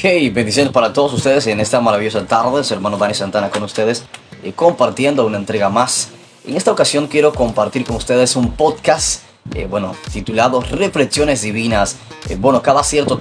Hey, bendiciones para todos ustedes en esta maravillosa tarde. Su hermano Dani Santana con ustedes, compartiendo una entrega más. En esta ocasión quiero compartir con ustedes un podcast, titulado Reflexiones Divinas. Cada cierto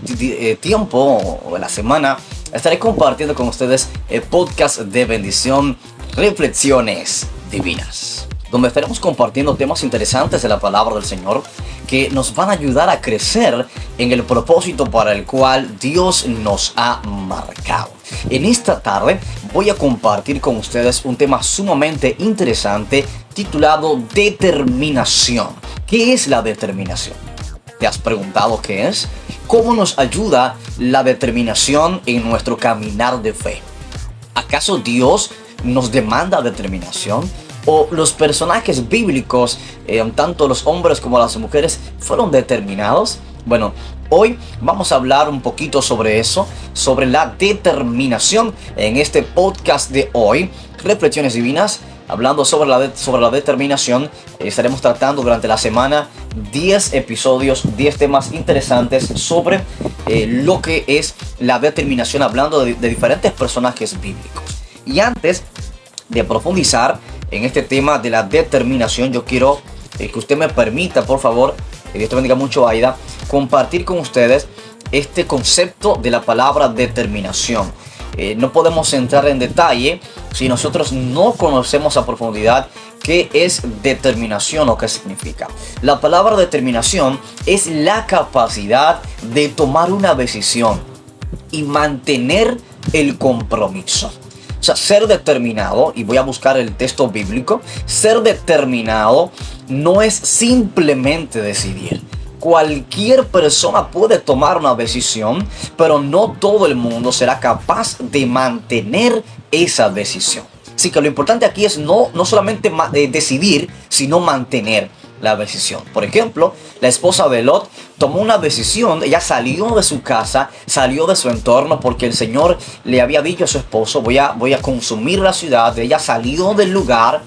tiempo o en la semana estaré compartiendo con ustedes el podcast de bendición Reflexiones Divinas, donde estaremos compartiendo temas interesantes de la palabra del Señor que nos van a ayudar a crecer en el propósito para el cual Dios nos ha marcado. En esta tarde voy a compartir con ustedes un tema sumamente interesante titulado determinación. ¿Qué es la determinación? ¿Te has preguntado qué es? ¿Cómo nos ayuda la determinación en nuestro caminar de fe? ¿Acaso Dios nos demanda determinación? ¿O los personajes bíblicos, tanto los hombres como las mujeres, fueron determinados? Bueno, hoy vamos a hablar un poquito sobre eso, sobre la determinación en este podcast de hoy, Reflexiones Divinas, hablando sobre la determinación. Estaremos tratando durante la semana 10 episodios, 10 temas interesantes sobre lo que es la determinación, hablando de diferentes personajes bíblicos. Y antes de profundizar en este tema de la determinación, yo quiero que usted me permita, por favor, que Dios te bendiga mucho, Aida, compartir con ustedes este concepto de la palabra determinación. No podemos entrar en detalle si nosotros no conocemos a profundidad qué es determinación o qué significa. La palabra determinación es la capacidad de tomar una decisión y mantener el compromiso. O sea, ser determinado, y voy a buscar el texto bíblico, ser determinado no es simplemente decidir. Cualquier persona puede tomar una decisión, pero no todo el mundo será capaz de mantener esa decisión. Así que lo importante aquí es no solamente decidir, sino mantener la decisión. Por ejemplo, la esposa de Lot tomó una decisión. Ella salió de su casa, salió de su entorno, porque el Señor le había dicho a su esposo: voy a consumir la ciudad. Ella salió del lugar,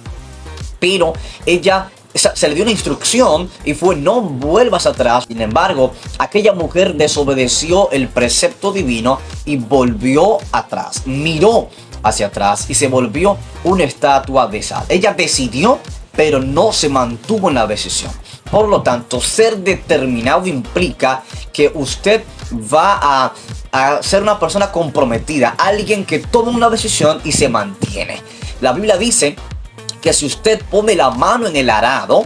pero ella se le dio una instrucción y fue: no vuelvas atrás. Sin embargo, aquella mujer desobedeció el precepto divino y volvió atrás, miró hacia atrás y se volvió una estatua de sal. Ella decidió, pero no se mantuvo en la decisión. Por lo tanto, ser determinado implica que usted va a ser una persona comprometida, alguien que toma una decisión y se mantiene. La Biblia dice que si usted pone la mano en el arado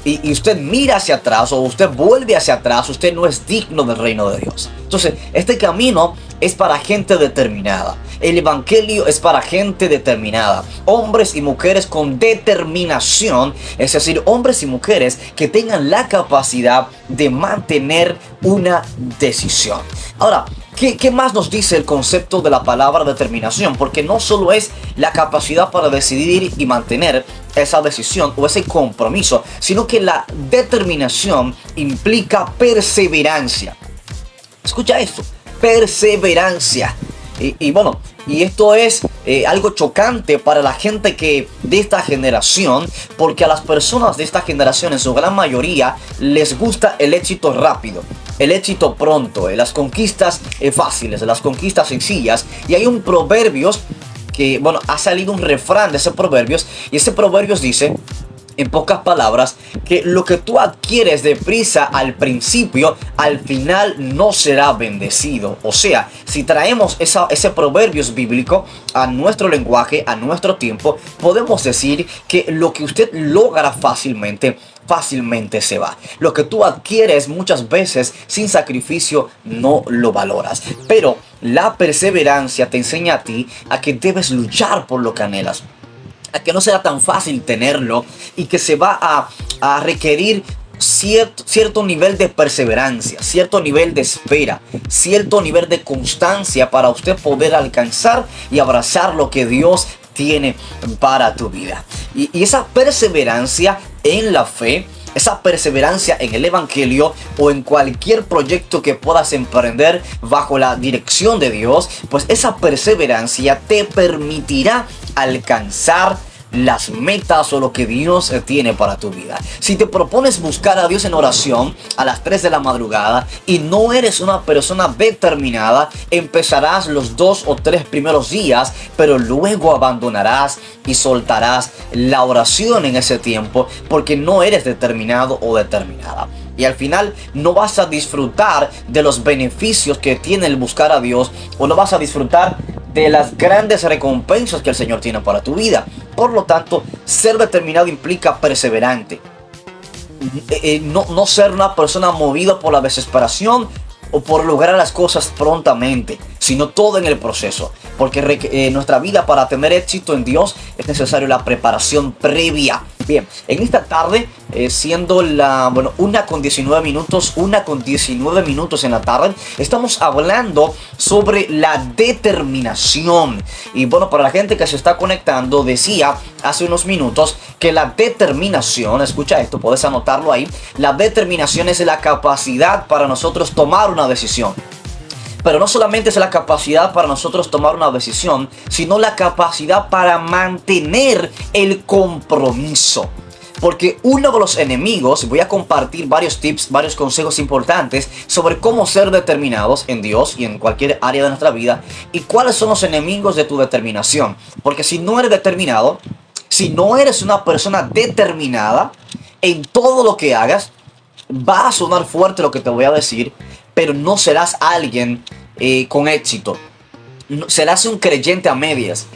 y usted mira hacia atrás, o usted vuelve hacia atrás, usted no es digno del reino de Dios. Entonces, este camino es para gente determinada. El evangelio es para gente determinada, hombres y mujeres con determinación, es decir, hombres y mujeres que tengan la capacidad de mantener una decisión. Ahora, ¿qué más nos dice el concepto de la palabra determinación? Porque no solo es la capacidad para decidir y mantener esa decisión o ese compromiso, sino que la determinación implica perseverancia. Escucha esto: perseverancia. Y esto es algo chocante para la gente de esta generación, porque a las personas de esta generación, en su gran mayoría, les gusta el éxito rápido, el éxito pronto, las conquistas fáciles, las conquistas sencillas. Y hay un proverbios que, ha salido un refrán de ese proverbios, y ese proverbios dice, en pocas palabras, que lo que tú adquieres deprisa al principio, al final no será bendecido. O sea, si traemos ese proverbios bíblico a nuestro lenguaje, a nuestro tiempo, podemos decir que lo que usted logra fácilmente se va. Lo que tú adquieres muchas veces sin sacrificio no lo valoras. Pero la perseverancia te enseña a ti a que debes luchar por lo que anhelas, a que no será tan fácil tenerlo, y que se va a requerir cierto nivel de perseverancia, cierto nivel de espera, cierto nivel de constancia para usted poder alcanzar y abrazar lo que Dios tiene para tu vida. Y esa perseverancia en la fe, esa perseverancia en el evangelio o en cualquier proyecto que puedas emprender bajo la dirección de Dios, pues esa perseverancia te permitirá alcanzar las metas o lo que Dios tiene para tu vida. Si te propones buscar a Dios en oración a las 3 de la madrugada y no eres una persona determinada, empezarás los 2 o 3 primeros días, pero luego abandonarás y soltarás la oración en ese tiempo porque no eres determinado o determinada. Y al final no vas a disfrutar de los beneficios que tiene el buscar a Dios, o no vas a disfrutar de las grandes recompensas que el Señor tiene para tu vida. Por lo tanto, ser determinado implica perseverante. No ser una persona movida por la desesperación o por lograr las cosas prontamente, sino todo en el proceso. Porque nuestra vida, para tener éxito en Dios, es necesario la preparación previa. Bien, en esta tarde, siendo la 1:19 minutos en la tarde, estamos hablando sobre la determinación. Y bueno, para la gente que se está conectando, decía hace unos minutos que la determinación, escucha esto, puedes anotarlo ahí, la determinación es la capacidad para nosotros tomar una decisión. Pero no solamente es la capacidad para nosotros tomar una decisión, sino la capacidad para mantener el compromiso. Porque uno de los enemigos, voy a compartir varios tips, varios consejos importantes sobre cómo ser determinados en Dios y en cualquier área de nuestra vida, y cuáles son los enemigos de tu determinación. Porque si no eres determinado, si no eres una persona determinada en todo lo que hagas, va a sonar fuerte lo que te voy a decir, pero no serás alguien con éxito. Serás un creyente a medias.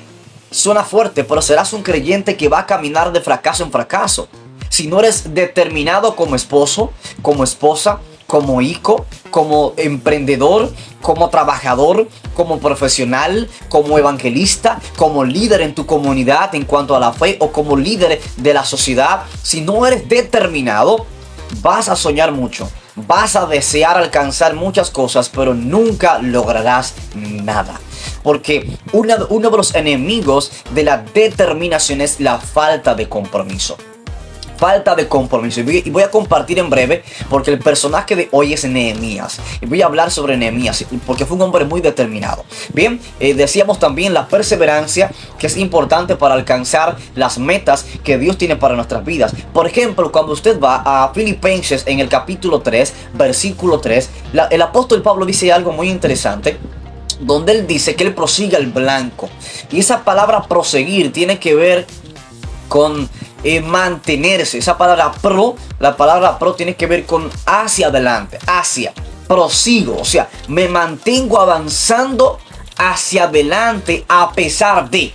Suena fuerte, pero serás un creyente que va a caminar de fracaso en fracaso. Si no eres determinado como esposo, como esposa, como hijo, como emprendedor, como trabajador, como profesional, como evangelista, como líder en tu comunidad en cuanto a la fe, o como líder de la sociedad, si no eres determinado, vas a soñar mucho. Vas a desear alcanzar muchas cosas, pero nunca lograrás nada. Porque uno de los enemigos de la determinación es la falta de compromiso. Falta de compromiso. Y voy a compartir en breve, porque el personaje de hoy es Nehemías. Y voy a hablar sobre Nehemías, porque fue un hombre muy determinado. Bien, decíamos también la perseverancia, que es importante para alcanzar las metas que Dios tiene para nuestras vidas. Por ejemplo, cuando usted va a Filipenses en el capítulo 3, versículo 3, el apóstol Pablo dice algo muy interesante, donde él dice que él prosiga el blanco. Y esa palabra proseguir tiene que ver con mantenerse. Esa palabra la palabra pro tiene que ver con hacia adelante, hacia, prosigo, o sea, me mantengo avanzando hacia adelante a pesar de,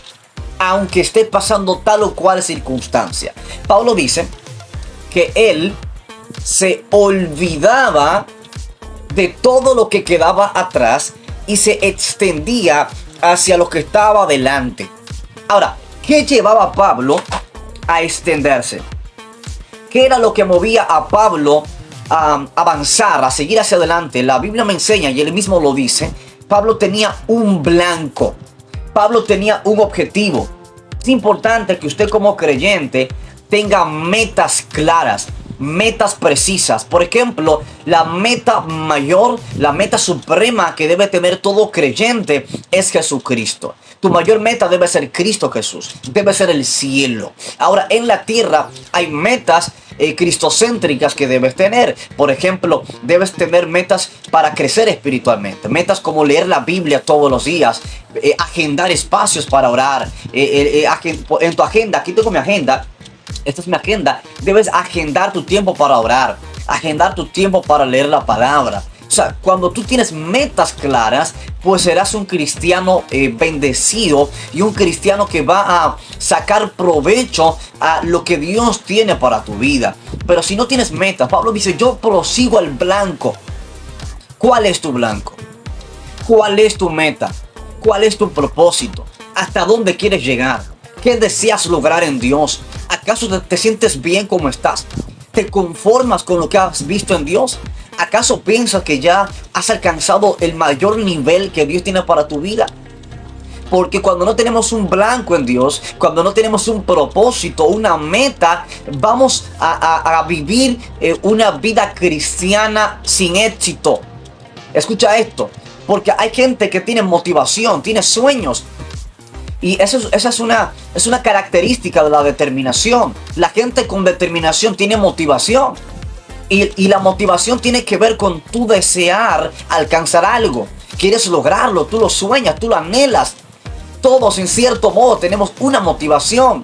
aunque esté pasando tal o cual circunstancia. Pablo dice que él se olvidaba de todo lo que quedaba atrás y se extendía hacia lo que estaba adelante. Ahora, ¿qué llevaba a Pablo a extenderse? ¿Qué era lo que movía a Pablo a avanzar, a seguir hacia adelante? La Biblia me enseña, y él mismo lo dice, Pablo tenía un blanco. Pablo tenía un objetivo. Es importante que usted como creyente tenga metas claras, metas precisas. Por ejemplo, la meta mayor, la meta suprema que debe tener todo creyente es Jesucristo. Tu mayor meta debe ser Cristo Jesús, debe ser el cielo. Ahora, en la tierra hay metas cristocéntricas que debes tener. Por ejemplo, debes tener metas para crecer espiritualmente, metas como leer la Biblia todos los días, agendar espacios para orar, en tu agenda. Aquí tengo mi agenda. Esta es mi agenda. Debes agendar tu tiempo para orar, agendar tu tiempo para leer la palabra. O sea, cuando tú tienes metas claras, pues serás un cristiano bendecido, y un cristiano que va a sacar provecho a lo que Dios tiene para tu vida. Pero si no tienes metas, Pablo dice, yo prosigo al blanco. ¿Cuál es tu blanco? ¿Cuál es tu meta? ¿Cuál es tu propósito? ¿Hasta dónde quieres llegar? ¿Qué deseas lograr en Dios? ¿Acaso te sientes bien como estás? ¿Te conformas con lo que has visto en Dios? ¿Acaso piensas que ya has alcanzado el mayor nivel que Dios tiene para tu vida? Porque cuando no tenemos un blanco en Dios, cuando no tenemos un propósito, una meta, vamos a vivir una vida cristiana sin éxito. Escucha esto, porque hay gente que tiene motivación, tiene sueños, Y esa es una característica de la determinación. La gente con determinación tiene motivación. Y la motivación tiene que ver con tu desear alcanzar algo. Quieres lograrlo, tú lo sueñas, tú lo anhelas. Todos en cierto modo tenemos una motivación.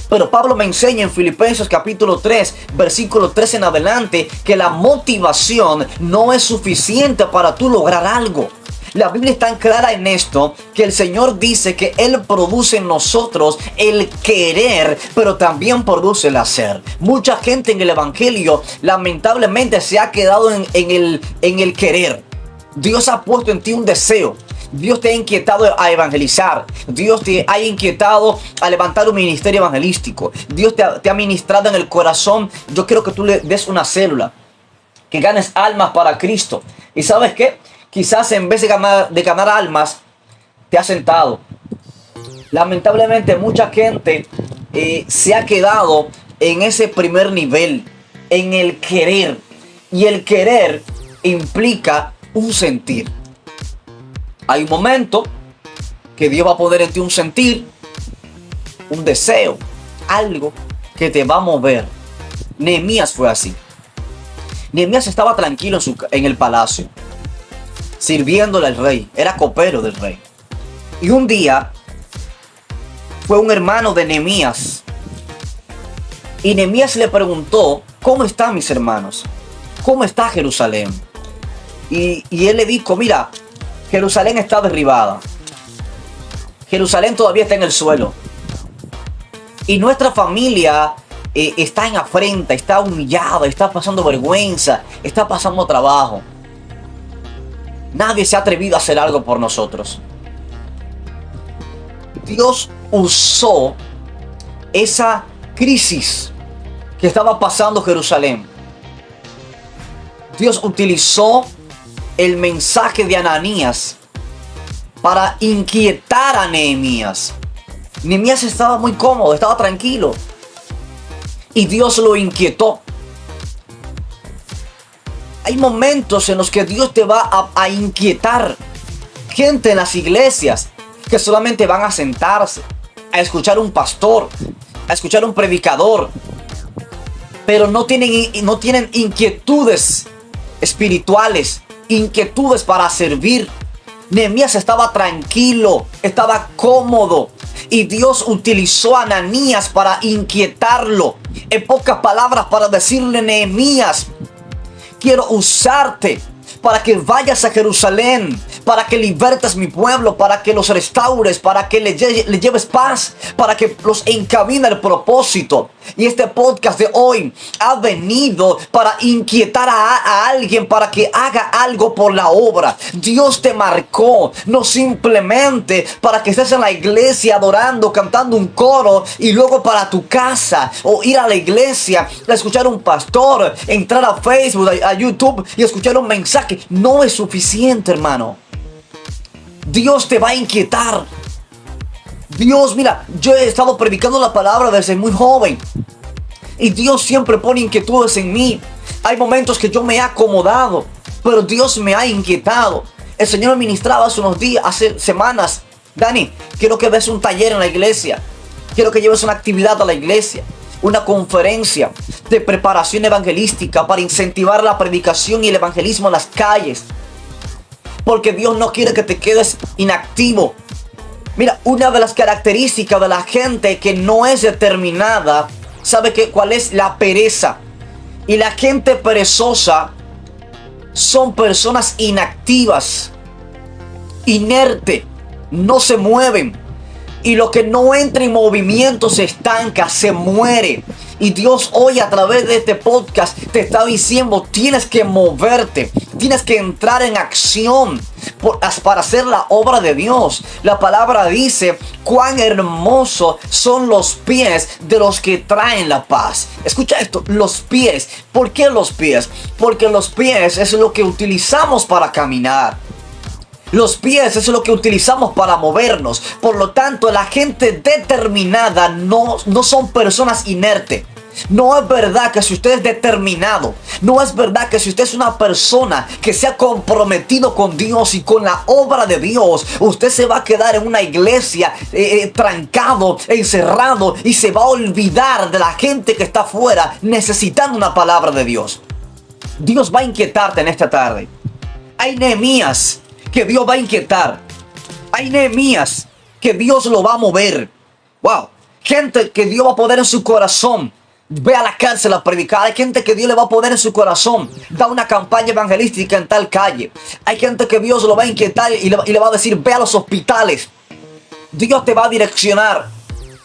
Pero Pablo me enseña en Filipenses capítulo 3, versículo 3 en adelante, que la motivación no es suficiente para tú lograr algo. La Biblia es tan clara en esto que el Señor dice que Él produce en nosotros el querer, pero también produce el hacer. Mucha gente en el Evangelio lamentablemente se ha quedado en el querer. Dios ha puesto en ti un deseo. Dios te ha inquietado a evangelizar. Dios te ha inquietado a levantar un ministerio evangelístico. Dios te ha ministrado en el corazón. Yo quiero que tú le des una célula, que ganes almas para Cristo. ¿Y sabes qué? Quizás en vez de ganar almas, te has sentado. Lamentablemente mucha gente se ha quedado en ese primer nivel, en el querer. Y el querer implica un sentir. Hay un momento que Dios va a poner en ti un sentir, un deseo, algo que te va a mover. Nehemías fue así. Nehemías estaba tranquilo en el palacio, sirviéndole al rey. Era copero del rey. Y un día fue un hermano de Nehemías. Y Nehemías le preguntó: ¿cómo están mis hermanos? ¿Cómo está Jerusalén? Y él le dijo: mira, Jerusalén está derribada. Jerusalén todavía está en el suelo. Y nuestra familia está en afrenta, está humillada, está pasando vergüenza, está pasando trabajo. Nadie se ha atrevido a hacer algo por nosotros. Dios usó esa crisis que estaba pasando Jerusalén. Dios utilizó el mensaje de Ananías para inquietar a Nehemías. Nehemías estaba muy cómodo, estaba tranquilo. Y Dios lo inquietó. Hay momentos en los que Dios te va a inquietar. Gente en las iglesias que solamente van a sentarse, a escuchar un pastor, a escuchar un predicador, pero no tienen inquietudes espirituales, inquietudes para servir. Nehemías estaba tranquilo, estaba cómodo, y Dios utilizó a Ananías para inquietarlo. En pocas palabras, para decirle: Nehemías, quiero usarte para que vayas a Jerusalén, para que libertes mi pueblo, para que los restaures, para que le lleves paz, para que los encamine al propósito. Y este podcast de hoy ha venido para inquietar a alguien para que haga algo por la obra. Dios te marcó, no simplemente para que estés en la iglesia adorando, cantando un coro, y luego para tu casa, o ir a la iglesia, a escuchar un pastor, entrar a Facebook, a YouTube y escuchar un mensaje. No es suficiente, hermano. Dios te va a inquietar. Dios, mira, yo he estado predicando la palabra desde muy joven, y Dios siempre pone inquietudes en mí. Hay momentos que yo me he acomodado, pero Dios me ha inquietado. El Señor me ministraba hace semanas: Dani, quiero que des un taller en la iglesia. Quiero que lleves una actividad a la iglesia, una conferencia de preparación evangelística para incentivar la predicación y el evangelismo en las calles. Porque Dios no quiere que te quedes inactivo. Mira, una de las características de la gente que no es determinada, ¿sabe cuál es? La pereza. Y la gente perezosa son personas inactivas, inerte, no se mueven. Y lo que no entra en movimiento se estanca, se muere. Y Dios hoy, a través de este podcast, te está diciendo: tienes que moverte, tienes que entrar en acción para hacer la obra de Dios. La palabra dice: cuán hermosos son los pies de los que traen la paz. Escucha esto: los pies. ¿Por qué los pies? Porque los pies es lo que utilizamos para caminar. Los pies es lo que utilizamos para movernos. Por lo tanto, la gente determinada no son personas inertes. No es verdad que si usted es determinado, no es verdad que si usted es una persona que se ha comprometido con Dios y con la obra de Dios, usted se va a quedar en una iglesia trancado, encerrado, y se va a olvidar de la gente que está afuera necesitando una palabra de Dios. Dios va a inquietarte en esta tarde. Hay Nehemías que Dios va a inquietar. Hay Nehemías que Dios lo va a mover. Wow. Gente que Dios va a poner en su corazón. Ve a la cárcel a predicar. Hay gente que Dios le va a poner en su corazón. Da una campaña evangelística en tal calle. Hay gente que Dios lo va a inquietar y le va a decir, ve a los hospitales. Dios te va a direccionar.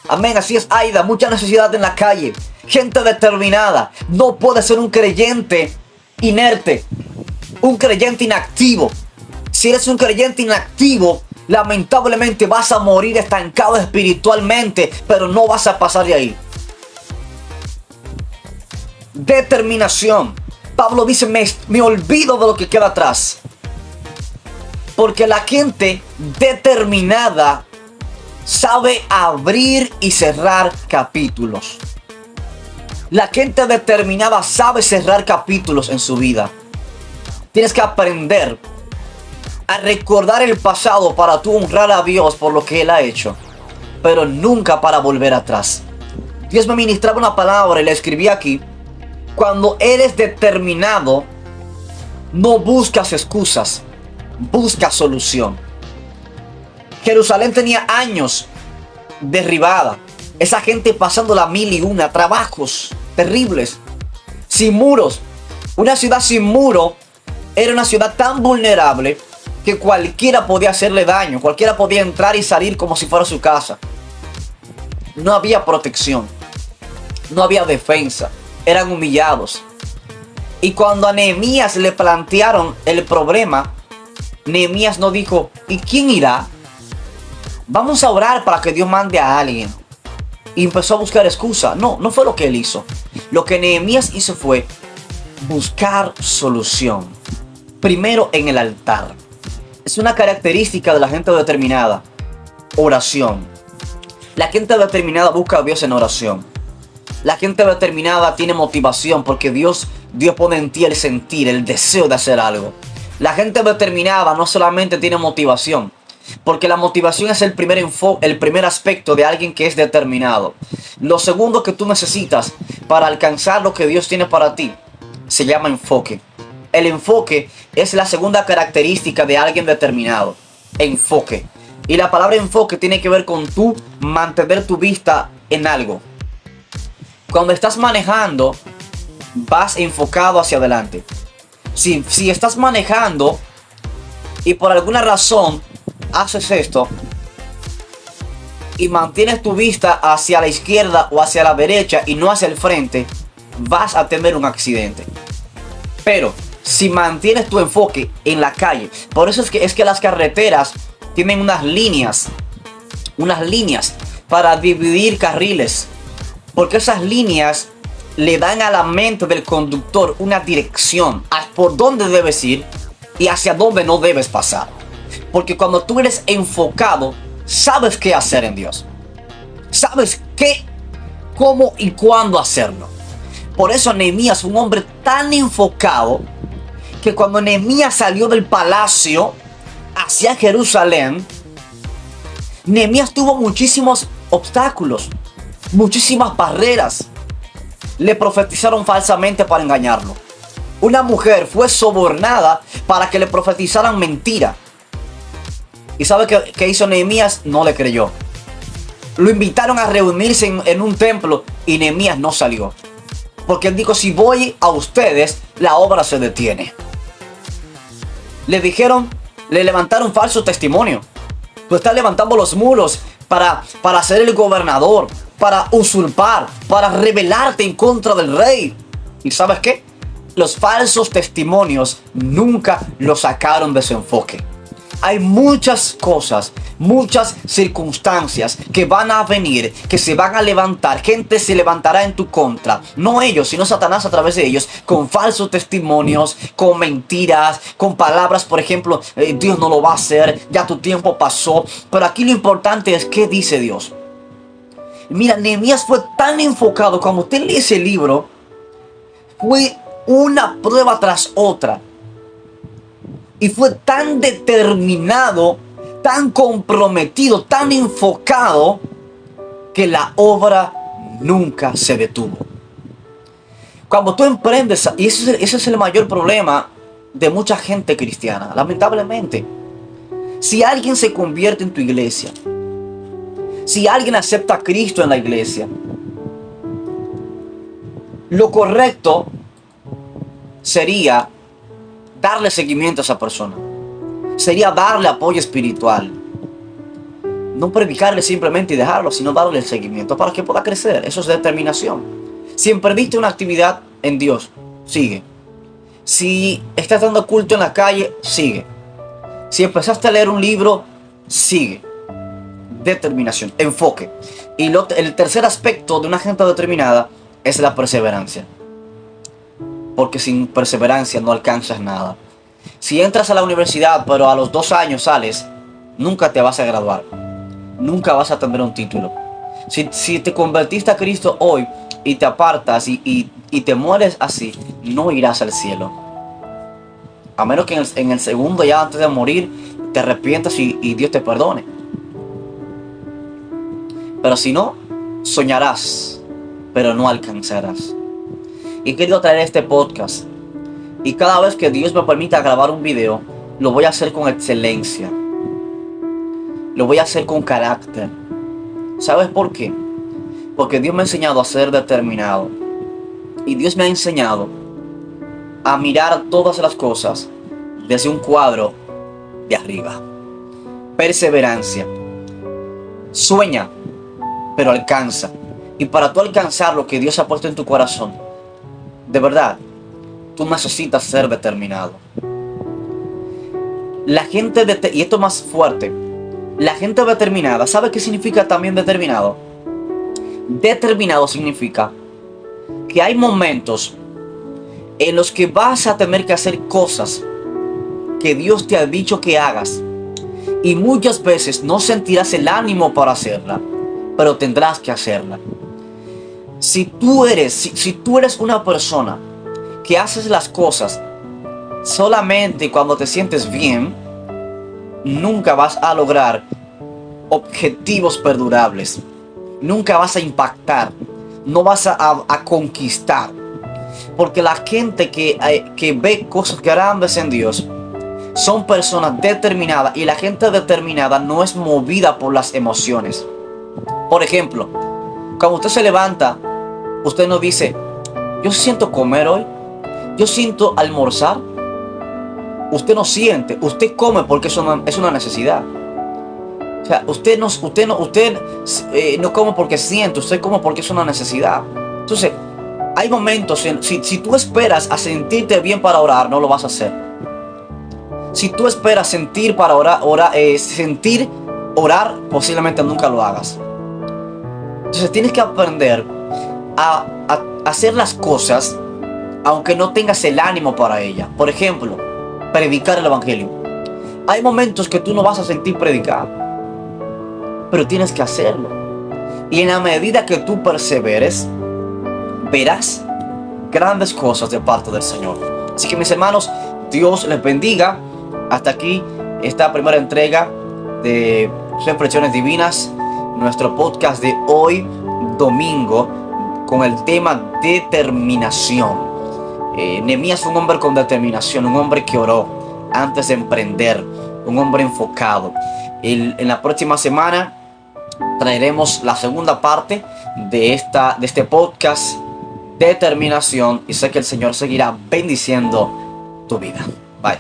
Amén, así es, Aida. Mucha necesidad en la calle. Gente determinada. No puede ser un creyente inerte. Un creyente inactivo. Si eres un creyente inactivo, lamentablemente vas a morir estancado espiritualmente, pero no vas a pasar de ahí. Determinación. Pablo dice, me olvido de lo que queda atrás. Porque la gente determinada sabe abrir y cerrar capítulos. La gente determinada sabe cerrar capítulos en su vida. Tienes que aprender a recordar el pasado para tú honrar a Dios por lo que Él ha hecho, pero nunca para volver atrás. Dios me ministraba una palabra y la escribí aquí. Cuando eres determinado, no buscas excusas, buscas solución. Jerusalén tenía años derribada. Esa gente pasando la 1001, trabajos terribles, sin muros. Una ciudad sin muro era una ciudad tan vulnerable que cualquiera podía hacerle daño. Cualquiera podía entrar y salir como si fuera su casa. No había protección. No había defensa. Eran humillados. Y cuando a Nehemías le plantearon el problema, Nehemías no dijo, ¿y quién irá? Vamos a orar para que Dios mande a alguien. Y empezó a buscar excusa. No, no fue lo que él hizo. Lo que Nehemías hizo fue buscar solución. Primero en el altar. Es una característica de la gente determinada. Oración. La gente determinada busca a Dios en oración. La gente determinada tiene motivación porque Dios pone en ti el sentir, el deseo de hacer algo. La gente determinada no solamente tiene motivación, porque la motivación es el primer aspecto de alguien que es determinado. Lo segundo que tú necesitas para alcanzar lo que Dios tiene para ti se llama enfoque. El enfoque es la segunda característica de alguien determinado. Enfoque. Y la palabra enfoque tiene que ver con tú mantener tu vista en algo. Cuando estás manejando, vas enfocado hacia adelante. Si estás manejando y por alguna razón haces esto y mantienes tu vista hacia la izquierda o hacia la derecha y no hacia el frente, vas a tener un accidente. Pero si mantienes tu enfoque en la calle, por eso es que las carreteras tienen unas líneas para dividir carriles, porque esas líneas le dan a la mente del conductor una dirección a por dónde debes ir y hacia dónde no debes pasar. Porque cuando tú eres enfocado, sabes qué hacer en Dios. Sabes qué, cómo y cuándo hacerlo. Por eso Nehemías fue un hombre tan enfocado que cuando Nehemías salió del palacio hacia Jerusalén, Nehemías tuvo muchísimos obstáculos, muchísimas barreras. Le profetizaron falsamente para engañarlo. Una mujer fue sobornada para que le profetizaran mentira. ¿Y sabe qué hizo Nehemías? No le creyó. Lo invitaron a reunirse en un templo y Nehemías no salió. Porque él dijo, si voy a ustedes, la obra se detiene. Le levantaron falso testimonio. Tú estás levantando los muros para ser el gobernador, para usurpar, para rebelarte en contra del rey. ¿Y sabes qué? Los falsos testimonios nunca lo sacaron de su enfoque. Hay muchas cosas, muchas circunstancias que van a venir, que se van a levantar. Gente se levantará en tu contra. No ellos, sino Satanás a través de ellos. Con falsos testimonios, con mentiras, con palabras, por ejemplo, Dios no lo va a hacer, ya tu tiempo pasó. Pero aquí lo importante es qué dice Dios. Mira, Nehemías fue tan enfocado. Cuando usted lee ese libro, fue una prueba tras otra. Y fue tan determinado, tan comprometido, tan enfocado, que la obra nunca se detuvo. Cuando tú emprendes, y ese es el mayor problema de mucha gente cristiana, lamentablemente. Si alguien se convierte en tu iglesia, si alguien acepta a Cristo en la iglesia, lo correcto sería darle seguimiento a esa persona. Sería darle apoyo espiritual. No predicarle simplemente y dejarlo, sino darle el seguimiento para que pueda crecer. Eso es determinación. Si emprendiste una actividad en Dios, sigue. Si estás dando culto en la calle, sigue. Si empezaste a leer un libro, sigue. Determinación, enfoque. Y el tercer aspecto de una gente determinada es la perseverancia. Porque sin perseverancia no alcanzas nada. Si entras a la universidad pero a los 2 años sales, nunca te vas a graduar. Nunca vas a tener un título. Si te convertiste a Cristo hoy y te apartas y te mueres así, no irás al cielo. A menos que en el segundo, ya antes de morir, te arrepientas y Dios te perdone. Pero si no, soñarás, pero no alcanzarás. Y he querido traer este podcast. Y cada vez que Dios me permita grabar un video, lo voy a hacer con excelencia. Lo voy a hacer con carácter. ¿Sabes por qué? Porque Dios me ha enseñado a ser determinado. Y Dios me ha enseñado a mirar todas las cosas desde un cuadro de arriba. Perseverancia. Sueña, pero alcanza. Y para tú alcanzar lo que Dios ha puesto en tu corazón, de verdad, tú necesitas ser determinado. La gente, y esto más fuerte, la gente determinada, ¿sabe qué significa también determinado? Determinado significa que hay momentos en los que vas a tener que hacer cosas que Dios te ha dicho que hagas. Y muchas veces no sentirás el ánimo para hacerla, pero tendrás que hacerla. Si tú eres una persona que haces las cosas solamente cuando te sientes bien, nunca vas a lograr objetivos perdurables. Nunca vas a impactar. No vas a conquistar. Porque la gente que ve cosas grandes en Dios son personas determinadas. Y la gente determinada no es movida por las emociones. Por ejemplo, cuando usted se levanta, usted no dice: yo siento comer hoy, yo siento almorzar. Usted no siente, usted come porque es una necesidad. O sea, usted no come porque siente, usted come porque es una necesidad. Entonces, hay momentos, si tú esperas a sentirte bien para orar, no lo vas a hacer. Si tú esperas sentir para orar, posiblemente nunca lo hagas. Entonces tienes que aprender a hacer las cosas aunque no tengas el ánimo para ellas. Por ejemplo, predicar el evangelio. Hay momentos que tú no vas a sentir predicar, pero tienes que hacerlo. Y en la medida que tú perseveres, verás grandes cosas de parte del Señor. Así que, mis hermanos, Dios les bendiga. Hasta aquí esta primera entrega de Reflexiones Divinas, nuestro podcast de hoy domingo, con el tema determinación. Nehemías fue un hombre con determinación, un hombre que oró antes de emprender, un hombre enfocado. En la próxima semana traeremos la segunda parte de este podcast, determinación, y sé que el Señor seguirá bendiciendo tu vida. Bye.